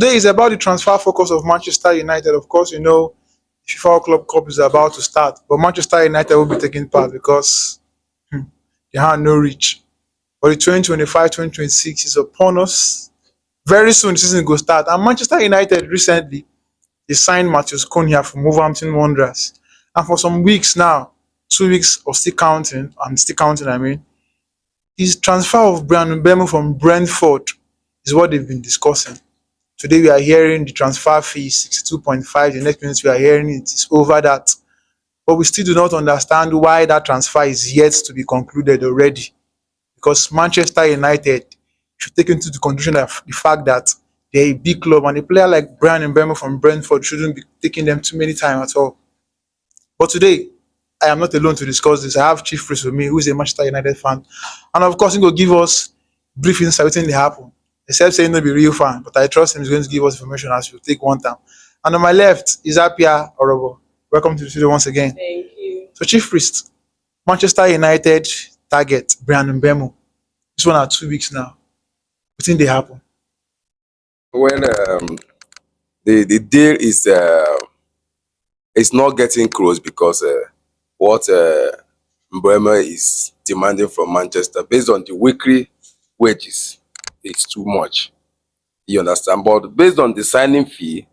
today is about the transfer focus of Manchester United. Of course, the FIFA Club Cup is about to start, but Manchester United will be taking part because they have no reach. But the 2025-2026 is upon us. Very soon, the season will start. And Manchester United recently, they signed Matheus Cunha from Wolverhampton Wanderers. And for some weeks now, 2 weeks of still counting, I mean, his transfer of Mbeumo from Brentford is what they've been discussing. Today we are hearing the transfer fee is 62.5. The next minute we are hearing it is over that. But we still do not understand why that transfer is yet to be concluded already. Because Manchester United should take into the consideration of the fact that they're a big club and a player like Brian Mbeumo from Brentford shouldn't be taking them too many time at all. But today, I am not alone to discuss this. I have Chief Priest with me, who is a Manchester United fan. And of course, he will give us brief insight within the happen. Except saying not be real fan, but I trust him is going to give us information as we take one time. And on my left is Apia Orobo. Welcome to the studio once again. Thank you. So Chief Priest, Manchester United target Brian Mbeumo. This one are 2 weeks now. What think they happen? Well, the deal is not getting close because what Mbeumo is demanding from Manchester based on the weekly wages is too much. You understand? But based on the signing fee,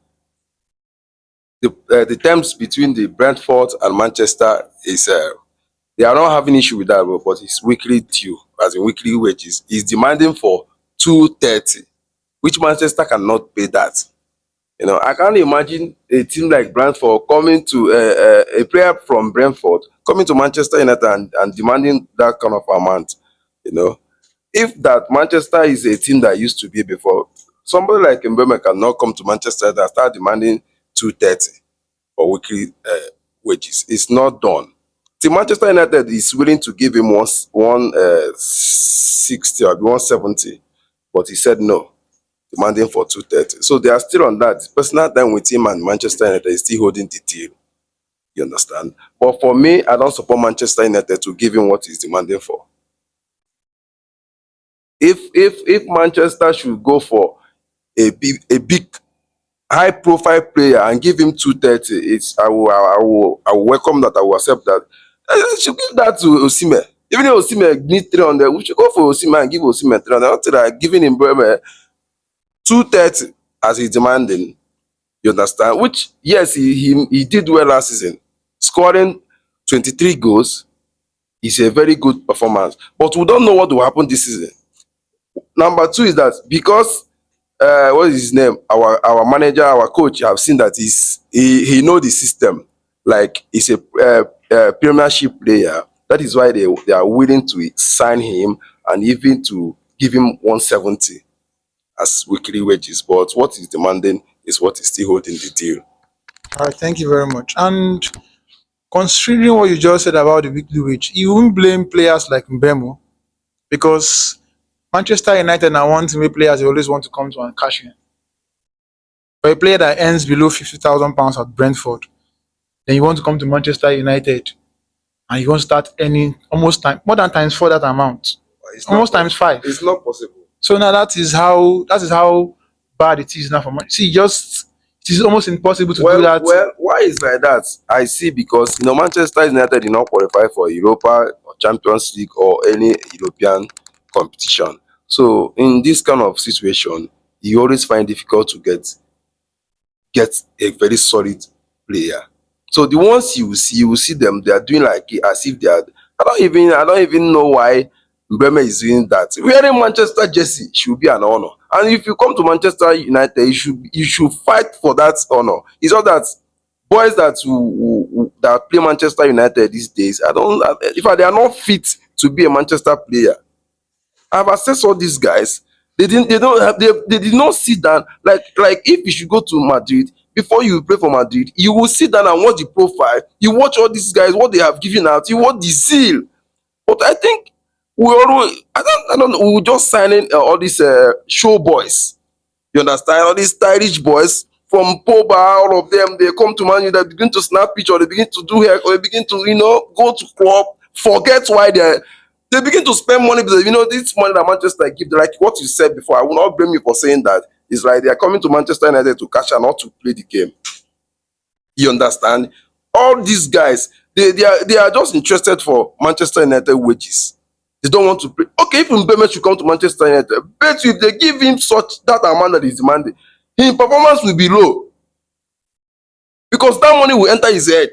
the terms between the Brentford and Manchester is they are not having issue with that, but it's weekly due, as in weekly wages. He's demanding for 230, which Manchester cannot pay that. I can't imagine a team like Brentford coming to a player from Brentford coming to Manchester United and demanding that kind of amount. If that Manchester is a team that used to be before, somebody like Mbeumo cannot come to Manchester and start demanding 230 for weekly wages. It's not done. The Manchester United is willing to give him 160 or 170, but he said no, demanding for 230. So they are still on that. Personal time with him and Manchester United is still holding the deal. You understand? But for me, I don't support Manchester United to give him what he's demanding for. If Manchester should go for a big high profile player and give him 230, I will welcome that. I will accept that. I should give that to Osimhen. Even if Osimhen needs 300, we should go for Osimhen and give Osimhen 300. Not that giving him 230 as he's demanding. You understand? Which, yes, he did well last season. Scoring 23 goals is a very good performance. But we don't know what will happen this season. Number two is that because what is his name? Our manager, our coach have seen that he know the system. Like he's a Premiership player. That is why they are willing to sign him and even to give him 170 as weekly wages. But what he's demanding is what is still holding the deal. All right, thank you very much. And considering what you just said about the weekly wage, you won't blame players like Mbeumo because Manchester United now want to make players they always want to come to and cash in. For a player that earns below £50,000 at Brentford, then you want to come to Manchester United and you want to start earning almost more than times 4 that amount. Almost times 5. It's not possible. So now that is how bad it is now for Man. See, it is almost impossible to do that. Well, why is like that? I see because Manchester United did not qualify for Europa or Champions League or any European competition. So in this kind of situation, you always find difficult to get a very solid player. So the ones you will see them, they are doing like as if they are. I don't even know why Mbeumo is doing that. Wearing Manchester jersey should be an honor. And if you come to Manchester United, you should fight for that honor. It's not that boys that play Manchester United these days, if they are not fit to be a Manchester player. I've assessed all these guys. They did not sit down like if you should go to Madrid. Before you play for Madrid, you will sit down and watch the profile. You watch all these guys, what they have given out. You watch the zeal. But I think I don't know. We're just signing all these show boys. You understand? All these stylish boys from Poba, all of them. They come to Man U, they begin to snap picture, they begin to do hair, or they begin to go to club. Forget why they begin to spend money because this money that Manchester give. Like what you said before, I will not blame you for saying that. It's like they are coming to Manchester United to cash out, not to play the game. You understand? All these guys, they are just interested for Manchester United wages. They don't want to play. Okay, if Mbeumo should come to Manchester United, bet you if they give him such that amount that is demanding, his performance will be low because that money will enter his head.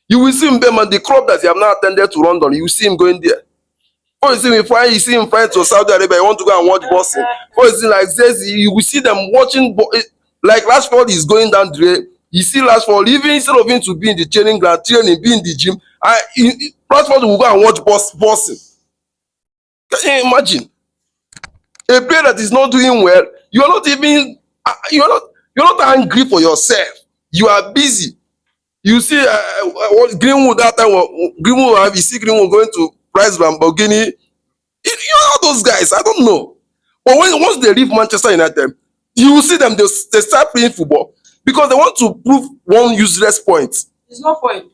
You will see Mbeumo, the club that he have now attended to London, you will see him going there. Before you see him flying to Saudi Arabia, you want to go and watch boxing. Before you see like this, you will see them watching. Like Rashford is going down the. You see Rashford, even instead of him to be in the training ground, training, be in the gym, Rashford will go and watch boxing. Can you imagine? A player that is not doing well, you are not even, you're not angry for yourself. You are busy. You see, what Greenwood that time, Greenwood, you see Greenwood going to price Lamborghini. You know those guys. I don't know, but once they leave Manchester United, you will see them. They start playing football because they want to prove one useless point. It's not point.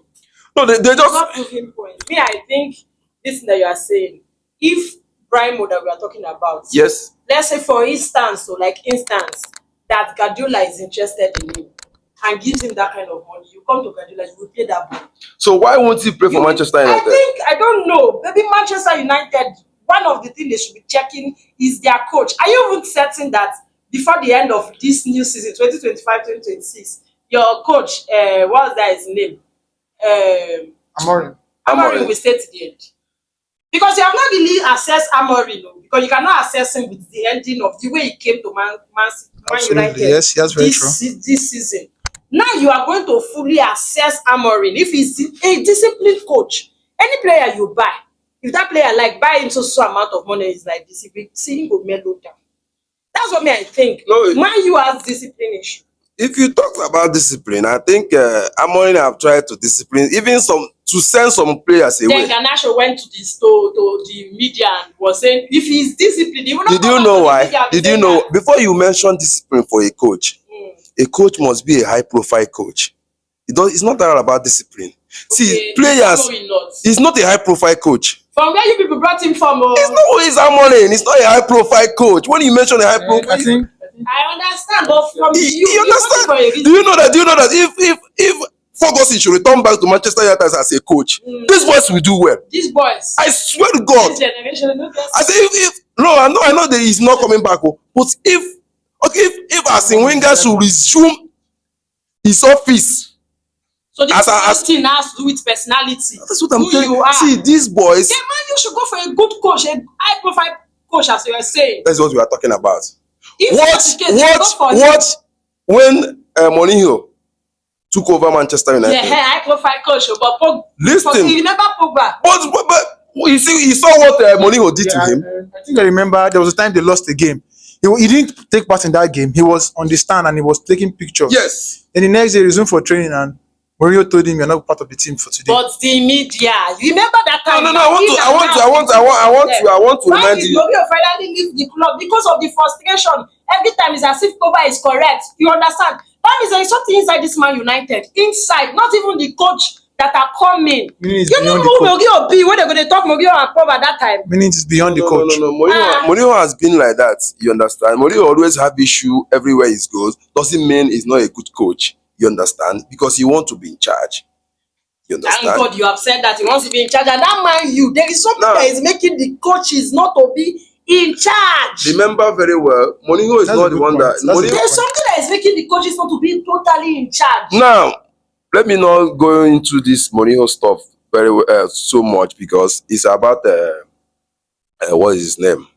No, they It's just not proving point. Me, I think this thing that you are saying, if Mbeumo that we are talking about, yes. let's say for instance, so like instance, that Guardiola is interested in him and gives him that kind of money, you come to Guardiola, you will pay that money. So why won't he play for Manchester United? I don't know. Maybe Manchester United, one of the things they should be checking is their coach. Are you even certain that before the end of this new season, 2025-2026, your coach, what's that his name? Amorim. Amorim will stay to the end. Because you have not really assessed Amorim, because you cannot assess him with the ending of the way he came to Man Absolutely, United yes, that's very true. this season. Now you are going to fully assess Amorim. If he's a disciplined coach, any player you buy, if that player like buy into so amount of money is like discipline, see him go mellow down. That's what me I think. No, Man, you has discipline issue. if you talk about discipline, I think Amorim have tried to discipline even to send some players away. Then Garnacho went to the media and was saying if he's disciplined, he will not Did come you out know to the why? media and Did say you know that. before you mention discipline for a coach, a coach must be a high profile coach. It's not all about discipline. See, Okay, players, Amorim not. he's not a high profile coach. From where you people brought him from? It's not always Amorim. It's not a high profile coach. When you mention a high profile, I think I understand, but from you understand? For a understand? reason. Do you know that? If Ferguson should return back to Manchester United as a coach, these boys will do well. These boys, I swear to God. this generation, no get. I say if no, I know that he's not coming back. But if Arsene Wenger should resume his office, So this as thing has to do with personality. that's what I'm Who telling you you. are. See, these boys. Yeah, man, you should go for a good coach, a high profile coach, as you were saying. That's what we are talking about. If that's the case, go for him. What when Mourinho took over Manchester United? Yeah, high profile coach, but Listen. you remember Pogba? But you saw what Mourinho did to him. I think I remember there was a time they lost the game. He didn't take part in that game. He was on the stand and he was taking pictures. Yes. Then the next day, he resumed for training and Mourinho told him, "You're not part of the team for today." But the media, you remember that time? No. I want to Why remind did you. Mourinho finally leave the club? Because of the frustration. Every time it's as if Pogba is correct. You understand? That means there is something inside this Man United. Inside, not even the coach that are coming. Meaning it's You know beyond who the coach. Mourinho be when they're going to talk Mourinho and Pogba that time? Meaning it's beyond the coach. No. Mourinho has been like that. You understand? Mourinho always have issue everywhere he goes. Doesn't mean he's not a good coach. You understand? Because he want to be in charge. You Thank understand? God you have said that he wants to be in charge. And that man, there is something Now- that is making the coaches not to be in charge. Remember very well, Mourinho is That's not a the good one point. that. That's a Mourinho, good There's something that is making the coaches not to be totally in charge. now, let me not go into this Mourinho stuff very well, so much because it's about what is his name?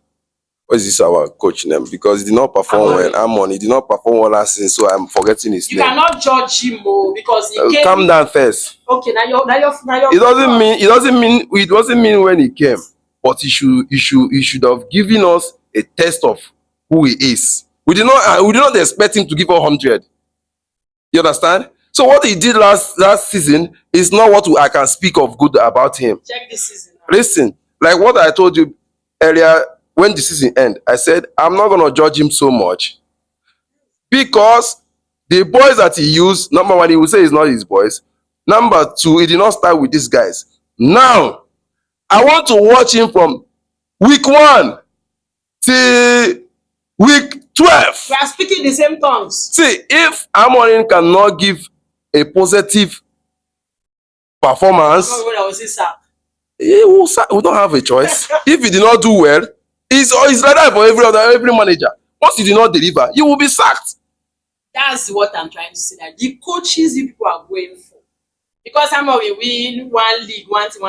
What is this our coach name? Because he did not perform well. He did not perform well last season, so I'm forgetting his You name. cannot judge him because he came. Calm down first. Okay, now you're. It doesn't mean when he came, but he should have given us a test of who he is. We did not expect him to give us 100. You understand? So what he did last season is not what I can speak of good about him. Check this season. Listen, like what I told you earlier when the season end, I said I'm not gonna judge him so much because the boys that he used, number one, he will say it's not his boys. Number two, he did not start with these guys. Now, I want to watch him from week 1 till week 12. We are speaking the same tongues. See, if Amorim cannot give a positive performance, When I was in sack. we don't have a choice. If he did not do well, it's like that for every manager. Once you did not deliver, you will be sacked. That's what I'm trying to say. That the coaches you people are going for. Because Amorim win one league, one thing,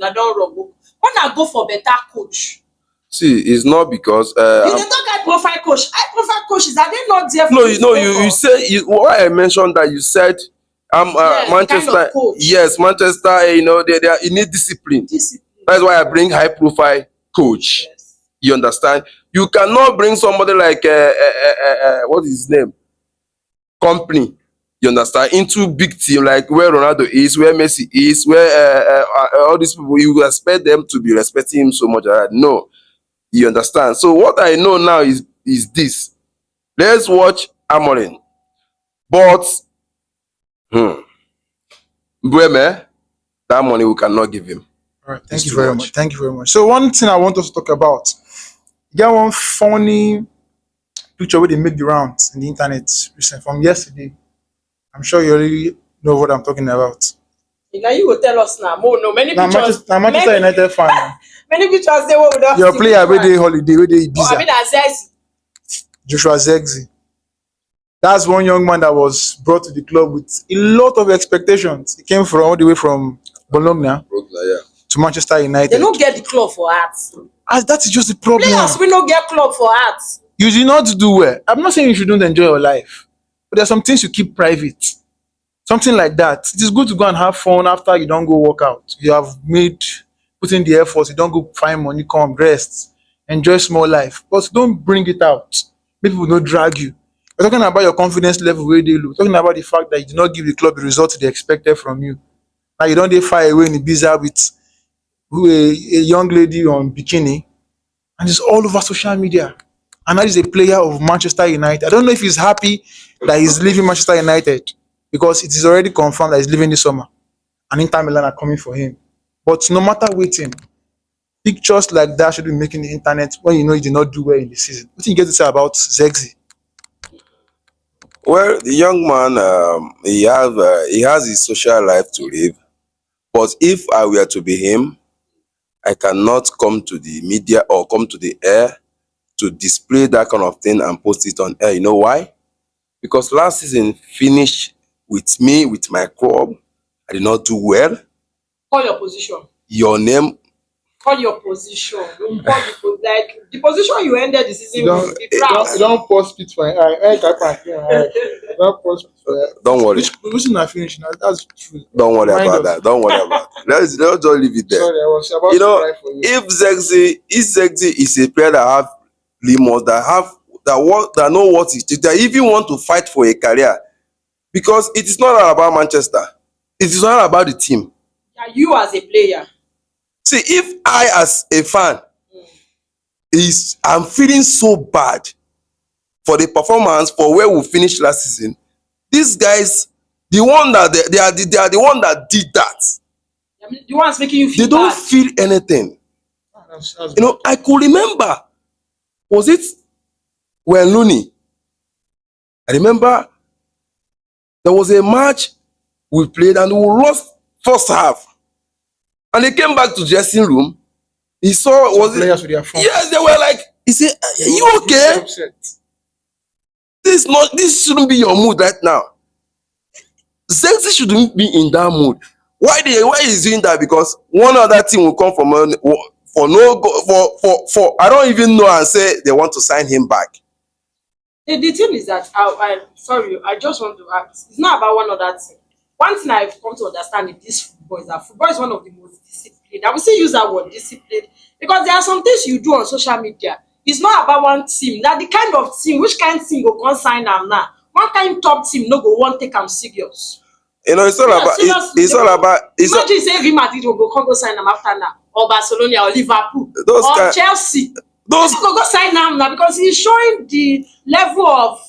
I don't run. When I go for better coach. See, it's not because You dey talk high profile coach. High profile coaches, are they not there for you say why I mentioned that you said yes, Manchester, kind of coach. yes, Manchester, they need discipline. That's why I bring high profile coach. Yes. You understand? You cannot bring somebody like what is his name? Company. You understand? Into big team like where Ronaldo is, where Messi is, where all these people. You expect them to be respecting him so much. No, you understand? So what I know now is this. Let's watch Amorim. But Mbeumo, that money we cannot give him. All right, thank you very much. Thank you very much. So one thing I want us to talk about, get one funny picture where they make the rounds in the internet recently from yesterday. I'm sure you already know what I'm talking about. Now you will tell us now. More no many Now pictures. Manchester United fan. Now. Many pictures they were with us. Your player where they holiday, where they Oh, busy. I mean, as Joshua Zexi. That's one young man that was brought to the club with a lot of expectations. He came from all the way from Bologna to Manchester United. they don't get the club for art. As that is just the problem. Players we don't get club for art. You did not do well. I'm not saying you shouldn't enjoy your life, but there are some things you keep private. Something like that. It is good to go and have fun after you don't go work out. You have put in the effort. You don't go find money, come rest, enjoy small life. But don't bring it out. Make people don't drag you. We're talking about your confidence level where they look. Talking about the fact that you did not give the club the results they expected from you. Now you don't fire away in the bizarre with a young lady on bikini, and it's all over social media. And that is a player of Manchester United. I don't know if he's happy that he's leaving Manchester United because it is already confirmed that he's leaving this summer, and Inter Milan are coming for him. But no matter waiting, pictures like that should be making the internet when you know you did not do well in the season. What do you get to say about Zexi? Well, the young man, he has his social life to live. But if I were to be him, I cannot come to the media or come to the air to display that kind of thing and post it on air. You know why? Because last season finished with me, with my club. I did not do well. Call your position. Your name, Call your position. Don't call like the position you ended the season with. Be proud. Don't post it for Don't post it for don't worry. Listen, I finish now. That's true. Don't worry Remind about us. that. Don't worry about it. Let's just leave it there. Sorry, I was about You to know, cry for you. if Zexi is a player that have limos, that know what it is, that even want to fight for a career, because it is not all about Manchester. It is all about the team. Yeah, you as a player. See, if I as a fan I'm feeling so bad for the performance for where we finished last season. These guys, the one that they are the one that did that. I mean, the ones making you feel They don't bad. feel anything. That's You know, I could remember, was it when Looney? I remember there was a match we played and we lost first half. And he came back to dressing room. He saw some players with their phone. yes, they were like, he said, "Are you okay? Upset. This shouldn't be your mood right now. Zexi shouldn't be in that mood. Why is he doing that? Because one other team will come from for no go for I don't even know and say they want to sign him back. The thing is that I sorry, I just want to ask. It's not about one other thing. One thing I've come to understand in this football is that football is one of the most disciplined. I will still use that word, disciplined, because there are some things you do on social media. It's not about one team. That the kind of team, which kind of team go come sign am now? One kind top team no go want take am serious. You know, it's all about Imagine say Real Madrid go come go sign am after now, or Barcelona or Liverpool Those or kind- Chelsea. those Go sign am now because he's showing the level of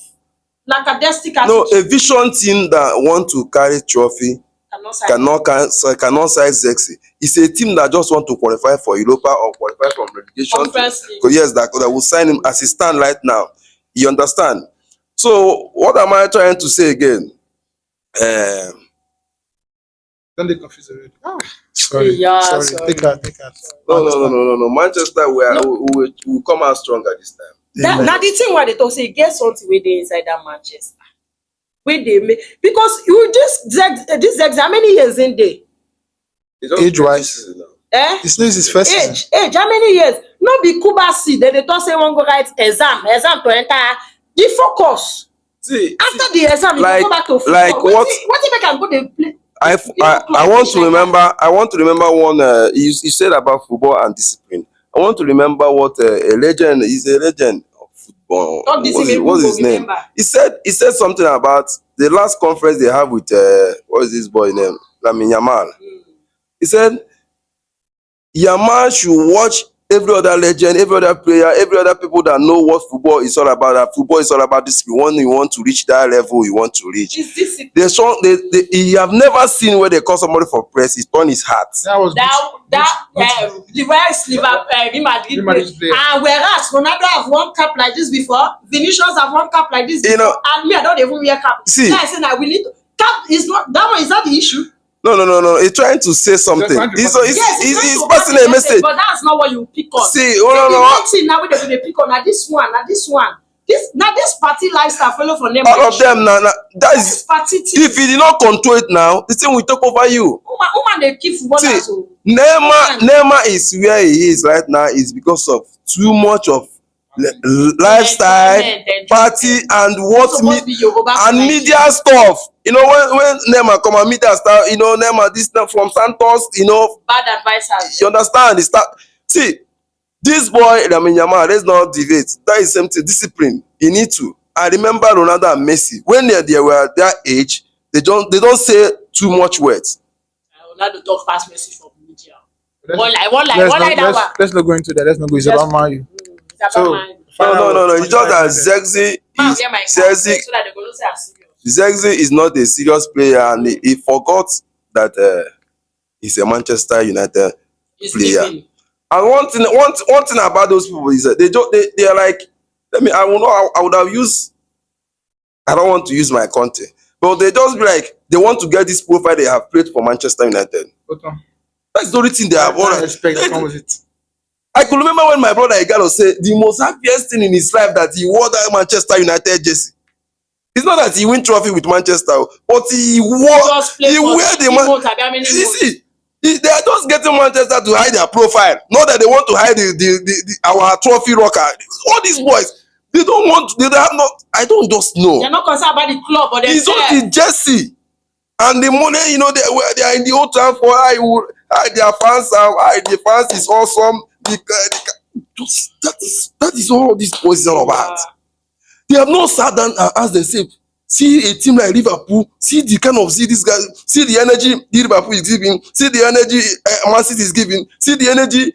lackadaistic no attitude. a vision team that want to carry trophy cannot sign Zexi. It's a team that just want to qualify for Europa or qualify from relegation. Conference League. Yes, that will sign him as he stand right now. You understand? So what am I trying to say again? Um, Don't they confuse already? Sorry, Yeah, sorry. sorry. Take that. I no, understand. no. Manchester No. we will come out stronger this time. That Amen. na the thing why they talk say e get something wey dey inside that Manchester wey dey make because you this exam how many years in there? It's just Age-wise. season now. This is his first season. Age how many years? No be Kubasi dem dey talk say wan go write exam to enter the focus See, after the exam you like go back to football like what wetin make am go dey play. I want to remember. I want to remember one. You said about football and discipline. I want to remember what a legend is. A legend of football. Talk this thing make What's people his name? remember. He said something about the last conference they have with what is this boy name? Lamine Yamal. He said Yamal should watch every other legend, every other player, every other people that know what football is all about. That football is all about discipline. When you want to reach that level, you want to reach. It's discipline. You have never seen where they call somebody for press. He turned his heart. That was The West Liverpool Real Madrid Madrid play. player. And whereas Ronaldo have one cap like this before, Vinicius have one cap like this You before, know- and me I don't even wear cap. See. Now I say now we need to, cap is not that one is not the issue. No. He's trying to say something. trying to He's Yes, he's passing a message. but that's not what you pick on. See, The no. main thing now we dey pick on na this one. This party lifestyle follow for name. All of them now. That That is, is party thing. if you did not control it now, the thing will take over you. Woman dey keep footballers See, o. Neymar is where he is right now is because of too much of lifestyle, Enjoyment. party, and Supposed to be Yoruba and for media Nigeria. stuff. You know, when Neymar come and media start, you know, Neymar this stuff from Santos, you know, Bad advisors. you understand? They start. See, this boy, Lamine Yamal, let's not deviate. That is something discipline. You need to. I remember Ronaldo and Messi when they were their age. They don't say too much words. Ronaldo talk fast Messi for media. Let's- One lie that one. let's not go into that. Let's not go. It's about Man U. It's about So, man. No. It's just that Zexi Man is wear my cap so Zexi. that they go know say I serious. Zexi is not a serious player, and he forgot that he's a Manchester United He's player. leaving. And one thing about those people is that they are like, I would have used. I don't want to use my content, but they just be like they want to get this profile they have played for Manchester United. But That's the only thing they have. I expect that come with it. I could remember when my brother Igalo said the most happiest thing in his life that he wore that Manchester United jersey. It's not that he win trophy with Manchester, but he Just play for wear the 50 months, abi how many You months? see, they are just getting Manchester to hide their profile. Not that they want to hide our trophy rocker. All these boys, they don't want. They have not. I don't just know. They're not concerned about the club, but It's just the jersey and the money. You know, they are in the old town for their fans. The fans is awesome. That is all these boys is all about. They have not sat down and asked themselves, see a team like Liverpool, see this guy, see the energy Liverpool is giving, see the energy Man City is giving, see the energy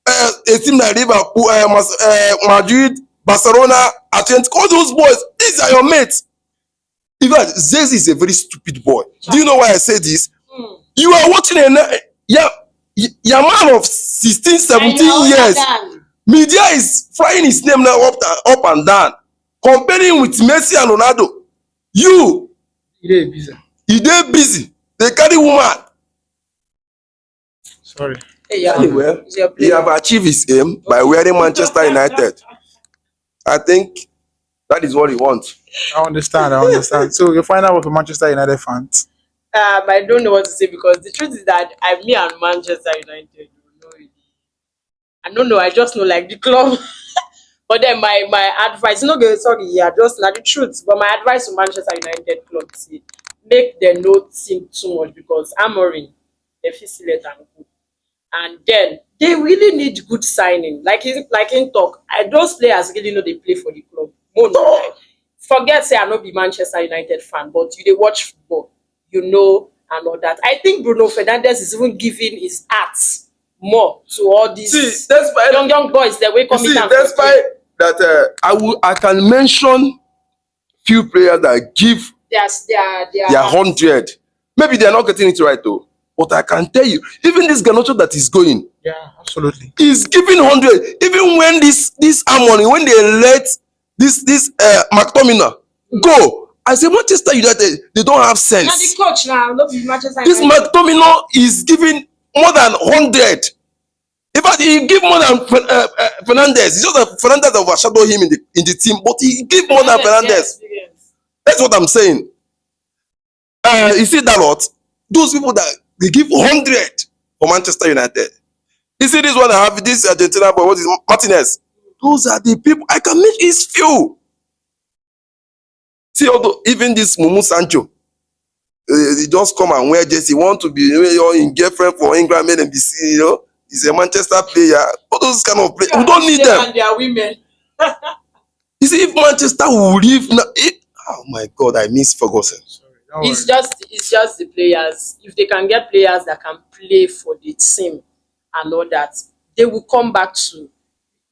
a team like Liverpool, Madrid, Barcelona, Atletico, all those boys, these are your mates. In fact, Zez is a very stupid boy. Do you know why I say this? You are watching a man of 16, 17 years. Media is flying his name now up and down, comparing with Messi and Ronaldo. You dey busy. They carry woman. Sorry. Hey, yeah. Anyway, He's your he player. have achieved his aim by wearing Manchester United. I think that is what he wants. I understand. So your final word for Manchester United fans. I don't know what to say because the truth is that me and Manchester United. I don't know. I just know like the club. But then my advice, sorry, yeah, just not the truth. But my advice to Manchester United club is make them not think too much because Amorim, they feel select and good. And then they really need good signing. Like in talk, those players really know they play for the club. Forget say I not be Manchester United fan, but you they watch football, and all that. I think Bruno Fernandes is even giving his heart more to all these young boys that we come in. Despite that, I can mention few players that give their 100. Maybe they are not getting it right though, but I can tell you, even this Garnacho that is going, Yeah, absolutely. is giving 100. Even when this harmony, when they let this McTominay go. I say Manchester United, they don't have Now the sense. coach now, no be Manchester This United. McTominay is giving more than 100. In fact, he give more than Fernandez. It's just that Fernandez overshadowed him in the team, but he give more than Fernandes get Fernandez. experience. That's what I'm saying. You see that lot? Those people that they give 100 for Manchester United. You see this one I have, this Argentina boy, what is it? Martinez. Those are the people I can make his few. See, although even this Mumu Sancho, he just come and wear jersey. Want to be your girlfriend for England, made them be seen, He's a Manchester player. All those kind of players, we don't need them. And their women. You see, if Manchester will leave now, oh my God, I miss Ferguson. Sorry, don't worry. It's just the players. If they can get players that can play for the team and all that, they will come back to.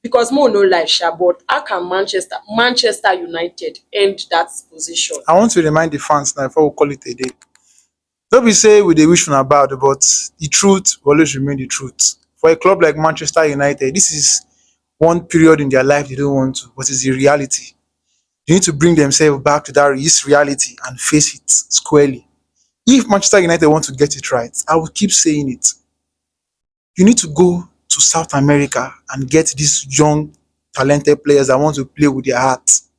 Because more no like sha, but how can Manchester United end that position? I want to remind the fans now before we call it a day. Don't be say we dey wish una bad, but the truth will always remain the truth. For a club like Manchester United, this is one period in their life they don't want to, but it's the reality. They need to bring themselves back to this reality and face it squarely. If Manchester United want to get it right, I will keep saying it. You need to go to South America and get these young, talented players that want to play with their hearts.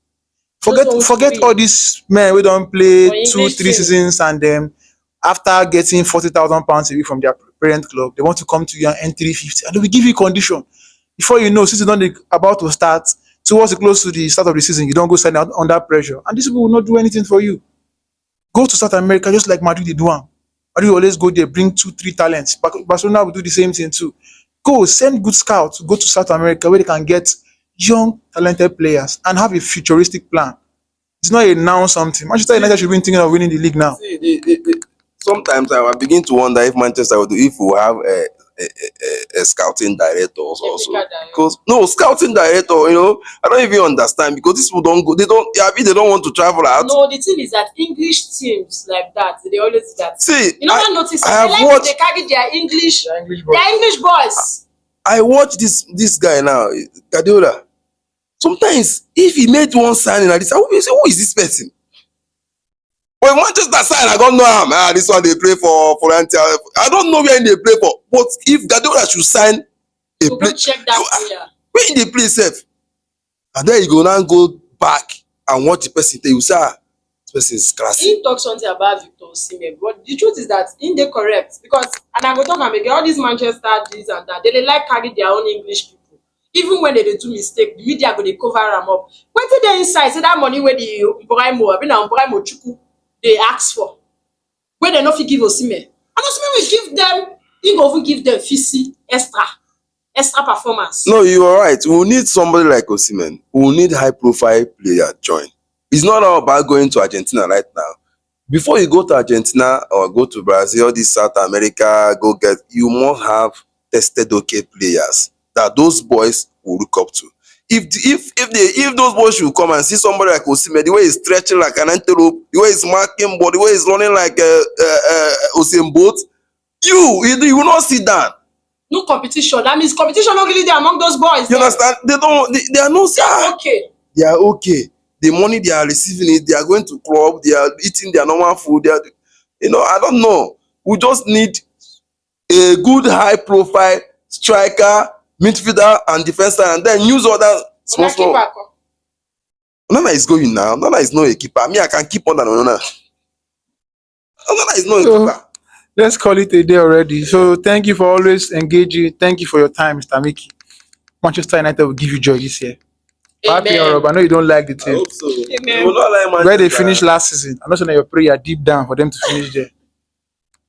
Those ones Forget win. all these men we don't play For English 2-3 team. seasons and then after getting £40,000 a week from their parent club, they want to come to you and earn 350 and they will give you condition. Before you know, since you're not about to start, towards close to the start of the season, you don't go sign out under pressure. And these people will not do anything for you. Go to South America just like Madrid they do. Madrid always go there, bring 2-3 talents. Barcelona will do the same thing too. Go send good scouts, go to South America where they can get young, talented players and have a futuristic plan. It's not a now something. Manchester United should be thinking of winning the league now. See, sometimes I begin to wonder if Manchester would, if we have a scouting director also. Technical director. Because no scouting director, I don't even understand because these people don't go. They don't want to travel out. No, the thing is that English teams like that, they always do that. See, You never notice I it. have They like watched. they carry their English, Boys. their English boys. I watch this guy now, Guardiola. Sometimes if he made one signing like this, I will say, who is this person? When Manchester sign, I don't know him. This one they play for Florentia. I don't know where they play for. But if Guardiola should sign a You play, go check that player. where they play safe, and then you go now go back and watch the person. You say, this person is classy. He talk something about Victor Osimhen, but the truth is that in dey correct because and I go talk am again all these Manchester this and that they dey like carry their own English people even when they dey do mistake the media go dey cover am up wetin dey inside say that money wey the Mbeumo abi na Mbeumo Chukwu dey ask for wey dem no fit give Osimhen and Osimhen will give them he go even give them fisi extra performance. No, you are right. We will need somebody like Osimhen. We will need high profile player join. It's not all about going to Argentina right now. Before you go to Argentina or go to Brazil, this South America, you must have tested okay players that those boys will look up to. If those boys should come and see somebody like Osimhen, the way he's stretching like an antelope, the way he's marking ball, the way he's running like Usain Bolt, you will not sit down. No competition that means competition no really dey among those boys. You understand? They are not okay. They are okay. The money they are receiving it, they are going to club, they are eating their normal food. They are, I don't know. We just need a good high profile striker, midfielder, and defense line, and then use other small. Onana is going now. Onana is not a keeper. Me, I can keep on than Onana. Onana is not a keeper. Let's call it a day already. So thank you for always engaging. Thank you for your time, Mr. Mickey. Manchester United will give you joy this year. Happy Europe. I know you don't like the I team. hope so. Amen. They will not like Where they Manchester. finished last season. I'm not saying that your prayer deep down for them to finish there.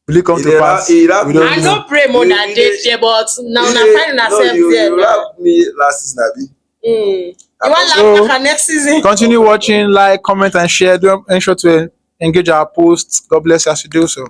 Will it come to It pass? will have- We don't I know. no pray more than dey there but now una find una sef you there now. have me last season, Abi. You wan So- laugh back next season. Continue watching, like, comment, and share. Don't ensure to engage our posts. God bless you as you do so.